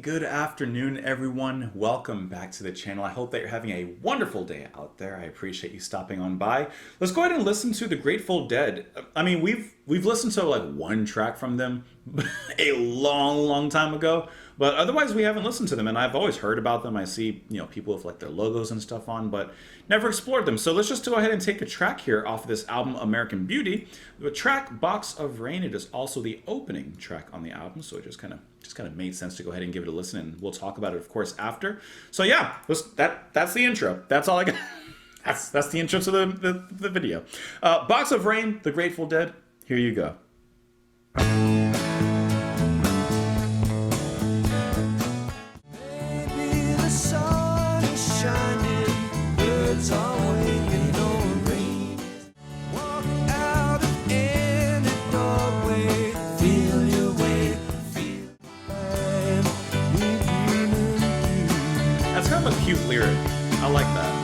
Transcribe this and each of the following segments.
good afternoon, everyone. Welcome back to the channel. I hope that you're having a wonderful day out there. I appreciate you stopping on by. Let's go ahead and listen to the Grateful Dead. I mean, we've listened to like one track from them a long time ago, but otherwise we haven't listened to them. And I've always heard about them. I see, people with like their logos and stuff on, but never explored them. So let's just go ahead and take a track here off of this album, American Beauty. The track "Box of Rain." It is also the opening track on the album, so it just kind of made sense to go ahead and give it a listen, and we'll talk about it, of course, after. So yeah, that's the intro. That's all I got. That's the intro to the video. "Box of Rain," The Grateful Dead. Here you go. Baby, the sun is shining, birds are waiting on rain. Walk out of any doorway, feel your way, feel That's kind of a cute lyric. I like that.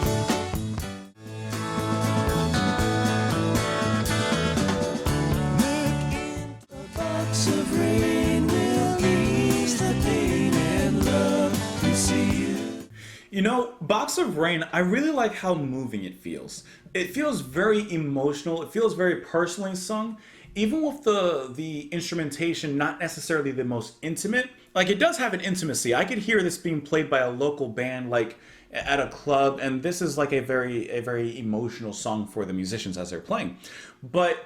a box of rain will ease the pain and love you see. "Box of Rain," I really like how moving it feels. It feels very emotional. It feels very personally sung. Even with the instrumentation not necessarily the most intimate, like it does have an intimacy. I could hear this being played by a local band, like at a club, and this is like a very emotional song for the musicians as they're playing. But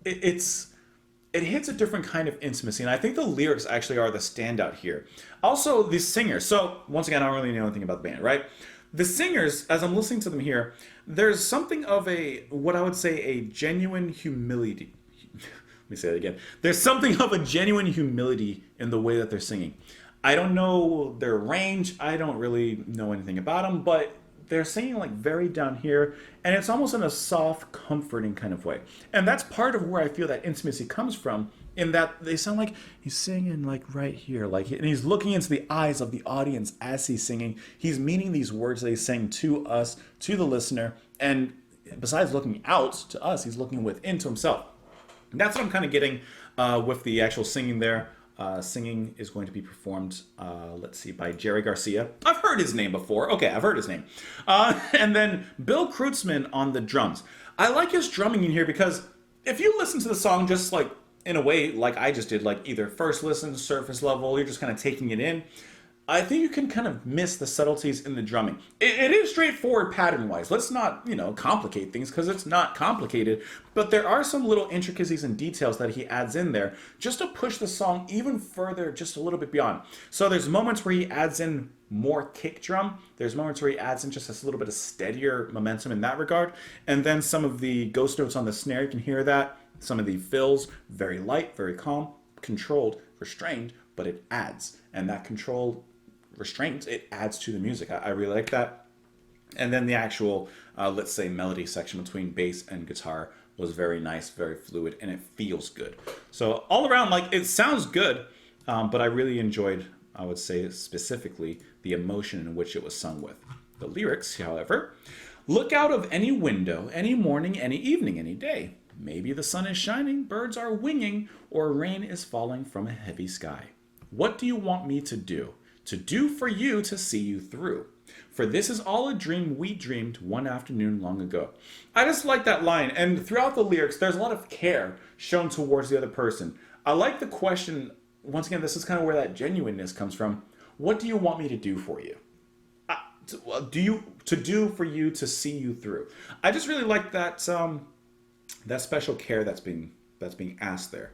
it hits a different kind of intimacy, and I think the lyrics actually are the standout here. Also, the singers. So once again, I don't really know anything about the band, right? The singers, as I'm listening to them here, there's something of what I would say a genuine humility. Let me say that again. There's something of a genuine humility in the way that they're singing. I don't know their range. I don't really know anything about them, but they're singing like very down here, and it's almost in a soft, comforting kind of way. And that's part of where I feel that intimacy comes from, in that they sound like he's singing like right here, and he's looking into the eyes of the audience as he's singing. He's meaning these words that he's saying to us, to the listener, and besides looking out to us, he's looking within to himself. And that's what I'm kind of getting with the actual singing there. Singing is going to be performed, let's see, by Jerry Garcia. I've heard his name before. Okay, I've heard his name. And then Bill Kreutzmann on the drums. I like his drumming in here because if you listen to the song just like in a way like I just did, like either first listen, surface level, you're just kind of taking it in, I think you can kind of miss the subtleties in the drumming. It is straightforward pattern-wise. Let's not, complicate things, because it's not complicated. But there are some little intricacies and details that he adds in there just to push the song even further, just a little bit beyond. So there's moments where he adds in more kick drum. There's moments where he adds in just a little bit of steadier momentum in that regard. And then some of the ghost notes on the snare, you can hear that. Some of the fills, very light, very calm, controlled, restrained, but it adds. And that controlled restraint, it adds to the music. I really like that. And then the actual, let's say, melody section between bass and guitar was very nice, very fluid, and it feels good. So all around, like, it sounds good, but I really enjoyed, I would say specifically, the emotion in which it was sung with. The lyrics, however: "Look out of any window, any morning, any evening, any day. Maybe the sun is shining, birds are winging, or rain is falling from a heavy sky. What do you want me to do? To do for you to see you through. For this is all a dream we dreamed one afternoon long ago." I just like that line. And throughout the lyrics, there's a lot of care shown towards the other person. I like the question. Once again, this is kind of where that genuineness comes from. What do you want me to do for you? To do for you to see you through. I just really like that that special care that's being asked there.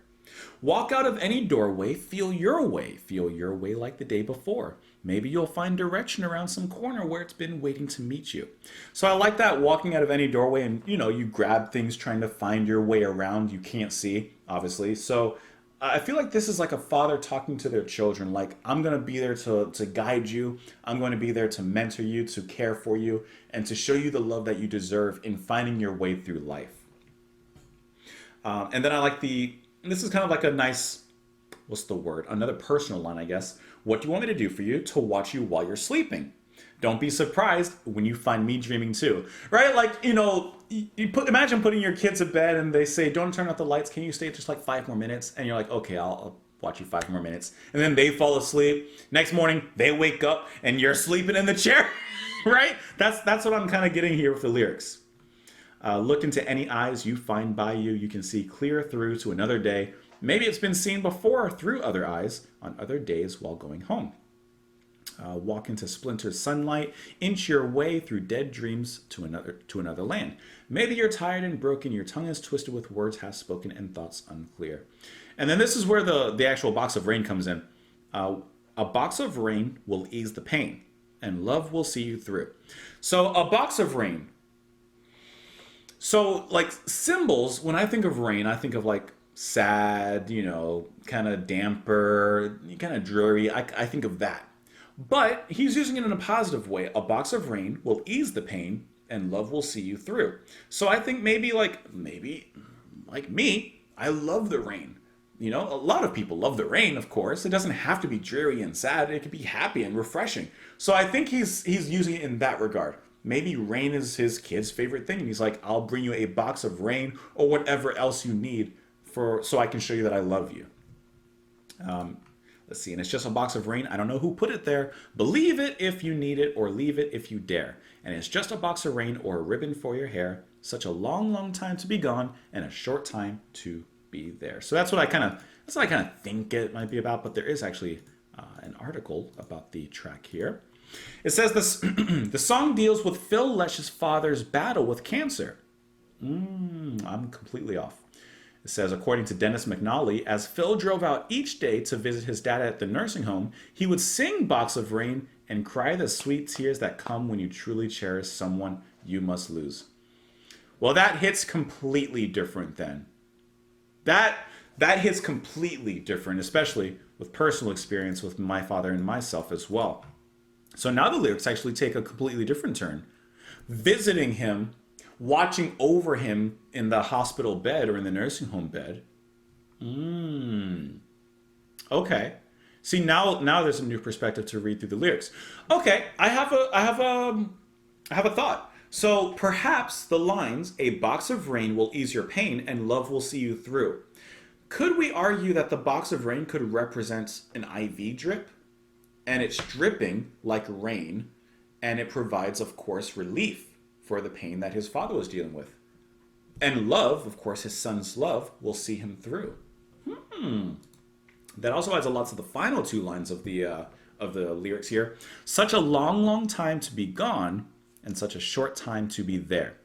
"Walk out of any doorway, feel your way like the day before. Maybe you'll find direction around some corner where it's been waiting to meet you." So I like that, walking out of any doorway, and you grab things trying to find your way around. You can't see, obviously. So I feel like this is like a father talking to their children, like, I'm going to be there to guide you. I'm going to be there to mentor you, to care for you, and to show you the love that you deserve in finding your way through life. And then I like this is kind of like a nice, what's the word? Another personal line, I guess. "What do you want me to do for you? To watch you while you're sleeping. Don't be surprised when you find me dreaming too." Right? Like, imagine putting your kids to bed and they say, "Don't turn out the lights. Can you stay just like 5 more minutes?" And you're like, "Okay, I'll watch you 5 more minutes. And then they fall asleep. Next morning, they wake up and you're sleeping in the chair, right? That's what I'm kind of getting here with the lyrics. Look into any eyes you find by you. You can see clear through to another day. Maybe it's been seen before through other eyes on other days while going home. Walk into splintered sunlight, inch your way through dead dreams to another land. Maybe you're tired and broken, your tongue is twisted with words half spoken and thoughts unclear. And then this is where the actual box of rain comes in. A box of rain will ease the pain, and love will see you through. So a box of rain. So like symbols, when I think of rain, I think of like sad, kind of damper, kind of dreary. I think of that. But he's using it in a positive way. A box of rain will ease the pain and love will see you through. So I think maybe like me, I love the rain. A lot of people love the rain, of course. It doesn't have to be dreary and sad. It could be happy and refreshing. So I think he's using it in that regard. Maybe rain is his kid's favorite thing. And he's like, I'll bring you a box of rain or whatever else you need so I can show you that I love you. Let's see, and it's just a box of rain. I don't know who put it there. Believe it if you need it, or leave it if you dare. And it's just a box of rain or a ribbon for your hair. Such a long, long time to be gone, and a short time to be there. So that's what I kind of think it might be about. But there is actually an article about the track here. It says this: the song deals with Phil Lesh's father's battle with cancer. I'm completely off. It says, according to Dennis McNally, as Phil drove out each day to visit his dad at the nursing home, he would sing Box of Rain and cry the sweet tears that come when you truly cherish someone you must lose. Well, that hits completely different then. That hits completely different, especially with personal experience with my father and myself as well. So now the lyrics actually take a completely different turn. Visiting him, watching over him in the hospital bed or in the nursing home bed. Okay. See, now there's a new perspective to read through the lyrics. Okay, I have a thought. So perhaps the lines, a box of rain will ease your pain and love will see you through. Could we argue that the box of rain could represent an IV drip? And it's dripping like rain, and it provides, of course, relief for the pain that his father was dealing with. And love, of course, his son's love, will see him through. That also adds a lot to the final two lines of the lyrics here. Such a long, long time to be gone, and such a short time to be there.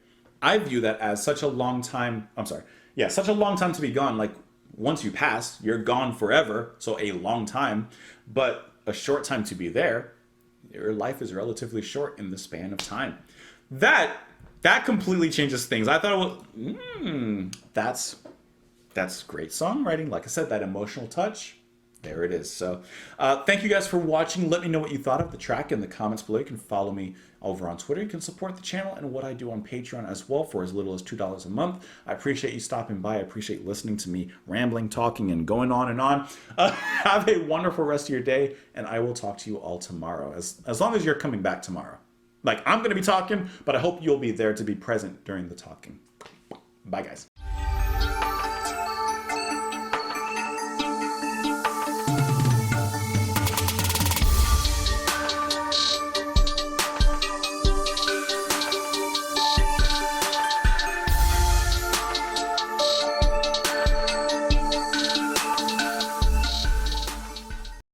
I view that as such a long time to be gone. Like once you pass, you're gone forever, so a long time. But a short time to be there, your life is relatively short in the span of time. That completely changes things. I thought it was, that's great songwriting. Like I said, that emotional touch, there it is. So thank you guys for watching. Let me know what you thought of the track in the comments below. You can follow me over on Twitter. You can support the channel and what I do on Patreon as well for as little as $2 a month. I appreciate you stopping by. I appreciate listening to me rambling, talking, and going on and on. Have a wonderful rest of your day, and I will talk to you all tomorrow, as long as you're coming back tomorrow. Like, I'm going to be talking, but I hope you'll be there to be present during the talking. Bye, guys.